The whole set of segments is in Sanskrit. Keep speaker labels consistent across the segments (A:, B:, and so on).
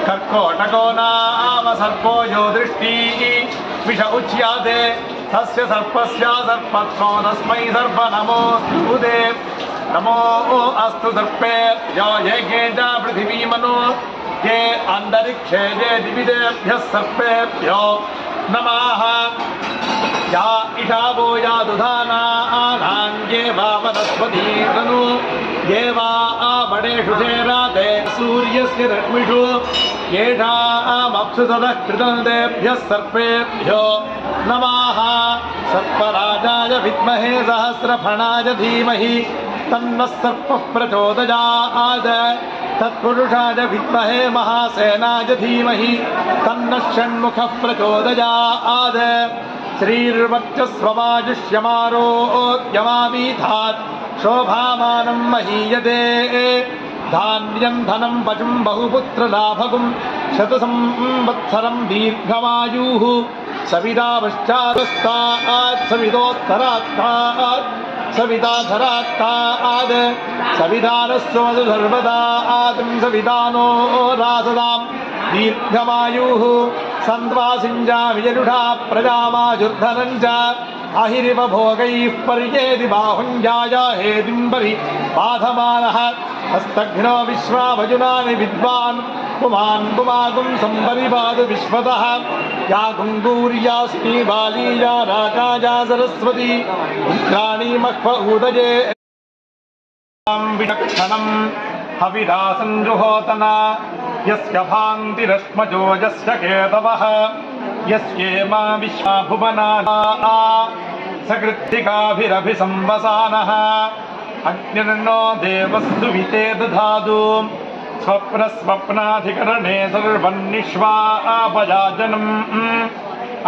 A: कर्कोटको नाम सर्पो यो दृष्टिः विष उच्यते तस्य सर्पस्य सर्पत्वो तस्मै सर्प नमोऽस्तु ते नमो अस्तु सर्पेभ्यो ये च पृथिवीमनो ये अन्तरिक्षे ये दिविदेभ्यः सर्पेभ्यो नमः या इषावो या दुधानानां ये वा वनस्पती तनु ये वा आवडेषु चेराते सूर्यस्य रश्मिषु येषामप्सुसदः कृतन्तेभ्यः सर्पेभ्यो नमः सर्पराजाय विद्महे सहस्रफणाय धीमहि तन्नः सर्पः प्रचोदयात् तत्पुरुषाय विद्महे महासेनाय धीमहि तन्नः षण्मुखः प्रचोदयात् श्रीर्वर्चस्वमायुष्यमारोग्यमामीधात् शोभामानं महीयते धान्यं धनं पशुं बहुपुत्रलाभगुं शतसंवत्सरं दीर्घमायुः सविता पश्चादस्तात् सवितोत्तरात्तात् सविताधरात्तात् सवितानस्वमधु सर्वदा आदिं सवितानो रासदां दीर्घमायुः सन्त्वासिञ्जा विजनुषा प्रजामाजुर्धनं च अहिरिव भोगैः पर्येति बाहुञ्जायाहेतिं परि बाधमानः हस्तघ्नो विश्वावजुनानि विद्वान् पुमान् पुमागुं सम्परिपादु विश्वतः या गुङ्गूर्या श्रीबालीया राकाजा सरस्वती रुद्राणी मह्व उदये विचक्षणं हविदासञ्जुहोतना यस्य भान्तिरश्मजो यस्य केतवः यस्येमा विश्वा भुवनाः सकृत्तिकाभिरभिसंवसानः अग्निर्नो देवस्तु विते दधातु स्वप्नस्वप्नाधिकरणे सर्वन्निष्वापजाजनम्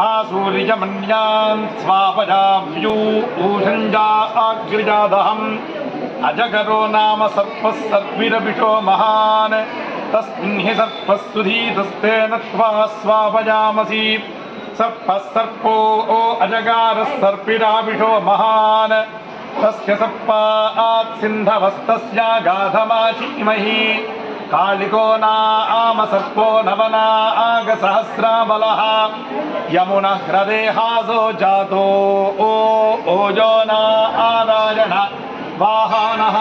A: आसूर्यमन्यान् स्वापजाभ्यूषञ्जाग्रिजादहम् अजगरो नाम सर्पः सर्पिरभिषो महान् तस्मिन् हि सर्पः सुधीतस्तेन त्वा स्वापजामसि सर्पः सर्पो अजगारः सर्पिराभिषो महान् तस्य सर्पात् सिन्धवस्तस्यागाधमाशीमहि कालिको नाम सर्पो नवनागसहस्राबलः यमुनह्रदेहासो जातो ओजो नारायण वाहनः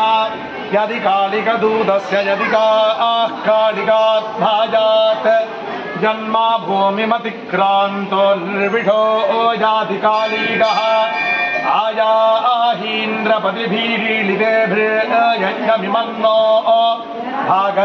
A: यदि कालिकदूतस्य यदि कालिकात्माजात् जन्मा भूमिमतिक्रान्तो निर्विषो जाति कालिकः आयाहीन्द्रपतिभिरीलितेभिर्यज्ञमिमन्नो भाग